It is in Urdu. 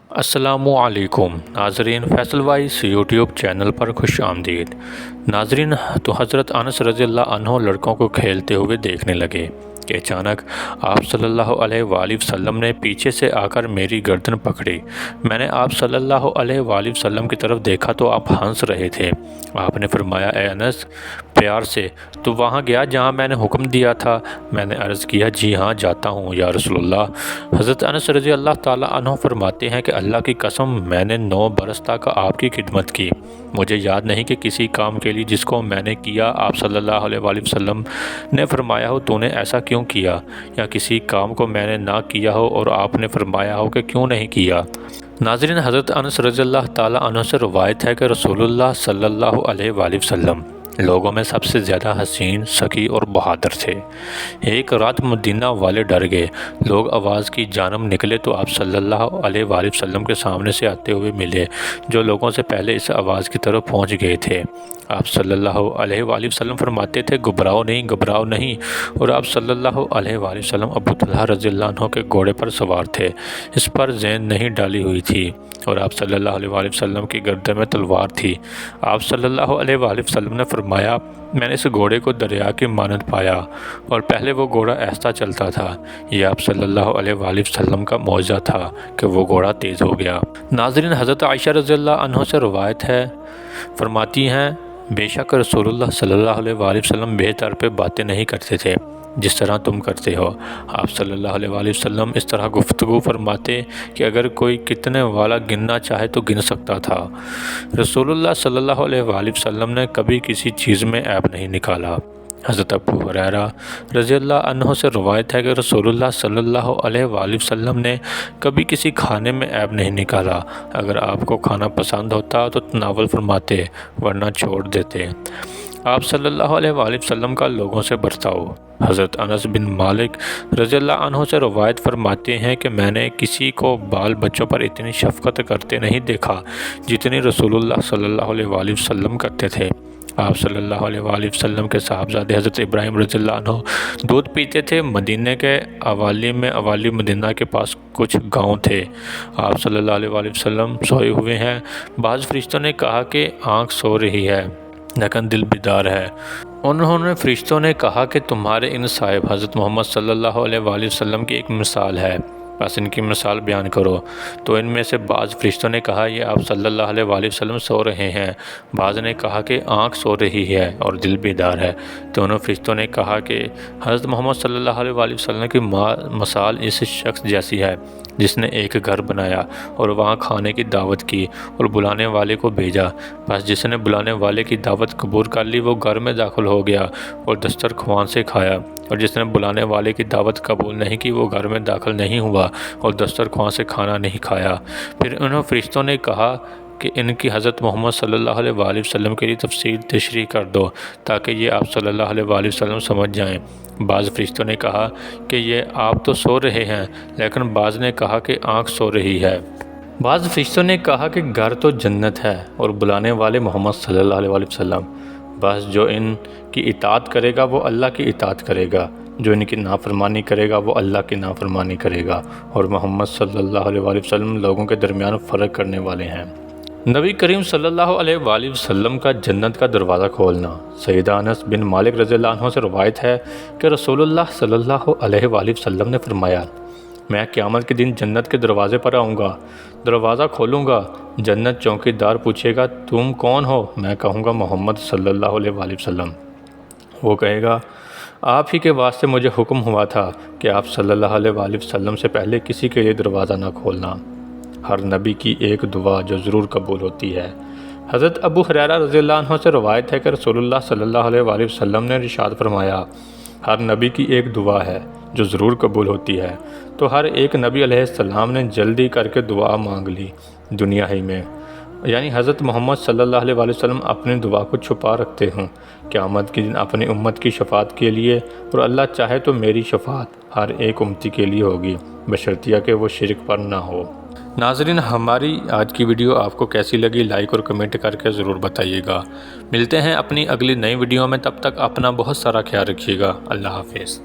السلام علیکم ناظرین، فیصل وائس یوٹیوب چینل پر خوش آمدید۔ ناظرین، تو حضرت انس رضی اللہ عنہ لڑکوں کو کھیلتے ہوئے دیکھنے لگے کہ اچانک آپ صلی اللہ علیہ وآلہ وسلم نے پیچھے سے آ کر میری گردن پکڑی۔ میں نے آپ صلی اللہ علیہ وآلہ وسلم کی طرف دیکھا تو آپ ہنس رہے تھے۔ آپ نے فرمایا، اے انس، پیار سے، تو وہاں گیا جہاں میں نے حکم دیا تھا؟ میں نے عرض کیا، جی ہاں جاتا ہوں یا رسول اللہ۔ حضرت انس رضی اللہ تعالیٰ عنہ فرماتے ہیں کہ اللہ کی قسم، میں نے 9 برس تک آپ کی خدمت کی۔ مجھے یاد نہیں کہ کسی کام کے لیے جس کو میں نے کیا آپ صلی اللہ علیہ وآلہ وسلم نے فرمایا ہو تو نے ایسا کیوں کیا، یا کسی کام کو میں نے نہ کیا ہو اور آپ نے فرمایا ہو کہ کیوں نہیں کیا۔ ناظرین، حضرت انس رضی اللہ تعالیٰ عنہ سے روایت ہے کہ رسول اللہ صلی اللہ علیہ وآلہ وسلم لوگوں میں سب سے زیادہ حسین، سخی اور بہادر تھے۔ ایک رات مدینہ والے ڈر گئے، لوگ آواز کی جانب نکلے تو آپ صلی اللہ علیہ وآلہ وسلم کے سامنے سے آتے ہوئے ملے، جو لوگوں سے پہلے اس آواز کی طرف پہنچ گئے تھے۔ آپ صلی اللہ علیہ وآلہ وسلم فرماتے تھے، گھبراؤ نہیں، اور آپ صلی اللہ علیہ وآلہ وسلم ابو طلحہ رضی اللہ عنہ کے گھوڑے پر سوار تھے، اس پر زین نہیں ڈالی ہوئی تھی، اور آپ صلی اللہ علیہ وآلہ وسلم کی گردن میں تلوار تھی۔ آپ صلی اللہ علیہ وآلہ وسلم نے فرمایا، میں نے اس گھوڑے کو دریا کی مانند پایا، اور پہلے وہ گھوڑا ایسا چلتا تھا۔ یہ آپ صلی اللہ علیہ وآلہ وسلم کا معجزہ تھا کہ وہ گھوڑا تیز ہو گیا۔ ناظرین، حضرت عائشہ رضی اللہ عنہ سے روایت ہے، فرماتی ہیں، بے شک رسول اللہ صلی اللہ علیہ وآلہ وسلم بے طر پہ باتیں نہیں کرتے تھے جس طرح تم کرتے ہو۔ آپ صلی اللہ علیہ وآلہ وسلم اس طرح گفتگو فرماتے کہ اگر کوئی کتنے والا گننا چاہے تو گن سکتا تھا۔ رسول اللہ صلی اللہ علیہ وآلہ وسلم نے کبھی کسی چیز میں عیب نہیں نکالا۔ حضرت ابو ہریرہ رضی اللہ عنہ سے روایت ہے کہ رسول اللہ صلی اللہ علیہ وآلہ وسلم نے کبھی کسی کھانے میں عیب نہیں نکالا۔ اگر آپ کو کھانا پسند ہوتا تو تناول فرماتے، ورنہ چھوڑ دیتے۔ آپ صلی اللہ علیہ وآلہ وسلم کا لوگوں سے برتاؤ۔ حضرت انس بن مالک رضی اللہ عنہ سے روایت فرماتے ہیں کہ میں نے کسی کو بال بچوں پر اتنی شفقت کرتے نہیں دیکھا جتنی رسول اللہ صلی اللہ علیہ وآلہ وسلم کرتے تھے۔ آپ صلی اللہ علیہ وآلہ وسلم کے صاحبزادے حضرت ابراہیم رضی اللہ عنہ دودھ پیتے تھے۔ مدینہ کے اوالی میں اوالی مدینہ کے پاس کچھ گاؤں تھے۔ آپ صلی اللہ علیہ وآلہ وسلم سوئے ہوئے ہیں۔ بعض فرشتوں نے کہا کہ آنکھ سو رہی ہے لیکن دل بیدار ہے۔ فرشتوں نے کہا کہ تمہارے ان صاحب حضرت محمد صلی اللہ علیہ وآلہ وسلم کی ایک مثال ہے، بس ان کی مثال بیان کرو۔ تو ان میں سے بعض فرشتوں نے کہا، یہ آپ صلی اللہ علیہ وآلہ وسلم سو رہے ہیں۔ بعض نے کہا کہ آنکھ سو رہی ہے اور دل بیدار ہے۔ دونوں فرشتوں نے کہا کہ حضرت محمد صلی اللہ علیہ وآلہ وسلم کی مثال اس شخص جیسی ہے جس نے ایک گھر بنایا اور وہاں کھانے کی دعوت کی اور بلانے والے کو بھیجا، بس جس نے بلانے والے کی دعوت قبول کر لی وہ گھر میں داخل ہو گیا اور دسترخوان سے کھایا، اور جس نے بلانے والے کی دعوت قبول نہیں کی وہ گھر میں داخل نہیں ہوا اور دسترخوان سے کھانا نہیں کھایا۔ پھر انہوں فرشتوں نے کہا کہ ان کی حضرت محمد صلی اللہ علیہ وآلہ وسلم کے لیے تفصیل تشریح کر دو تاکہ یہ آپ صلی اللہ علیہ وآلہ وسلم سمجھ جائیں۔ بعض فرشتوں نے کہا کہ یہ آپ تو سو رہے ہیں، لیکن بعض نے کہا کہ آنکھ سو رہی ہے۔ بعض فرشتوں نے کہا کہ گھر تو جنت ہے اور بلانے والے محمد صلی اللہ علیہ وآلہ وسلم، بس جو ان کی اطاعت کرے گا وہ اللہ کی اطاعت کرے گا، جو ان کی نافرمانی کرے گا وہ اللہ کی نافرمانی کرے گا، اور محمد صلی اللہ علیہ وآلہ وسلم لوگوں کے درمیان فرق کرنے والے ہیں۔ نبی کریم صلی اللہ علیہ وآلہ وسلم کا جنت کا دروازہ کھولنا۔ سیدہ انس بن مالک رضی اللہ عنہ سے روایت ہے کہ رسول اللہ صلی اللہ علیہ وآلہ وسلم نے فرمایا، میں قیامت کے دن جنت کے دروازے پر آؤں گا، دروازہ کھولوں گا، جنت چوکی دار پوچھے گا تم کون ہو؟ میں کہوں گا محمد صلی اللہ علیہ وآلہ وسلم۔ وہ کہے گا، آپ ہی کے واسطے مجھے حکم ہوا تھا کہ آپ صلی اللہ علیہ وآلہ وسلم سے پہلے کسی کے لیے دروازہ نہ کھولنا۔ ہر نبی کی ایک دعا جو ضرور قبول ہوتی ہے۔ حضرت ابو ہریرہ رضی اللہ عنہ سے روایت ہے کہ رسول اللہ صلی اللہ علیہ وآلہ وسلم نے ارشاد فرمایا، ہر نبی کی ایک دعا ہے جو ضرور قبول ہوتی ہے۔ تو ہر ایک نبی علیہ السلام نے جلدی کر کے دعا مانگ لی دنیا ہی میں، یعنی حضرت محمد صلی اللہ علیہ وآلہ وسلم اپنی دعا کو چھپا رکھتے ہوں قیامت کے دن اپنی امت کی شفاعت کے لیے، اور اللہ چاہے تو میری شفاعت ہر ایک امتی کے لیے ہوگی بشرطیہ کہ وہ شرک پر نہ ہو۔ ناظرین، ہماری آج کی ویڈیو آپ کو کیسی لگی لائک اور کمنٹ کر کے ضرور بتائیے گا۔ ملتے ہیں اپنی اگلی نئی ویڈیو میں، تب تک اپنا بہت سارا خیال رکھیے گا۔ اللہ حافظ۔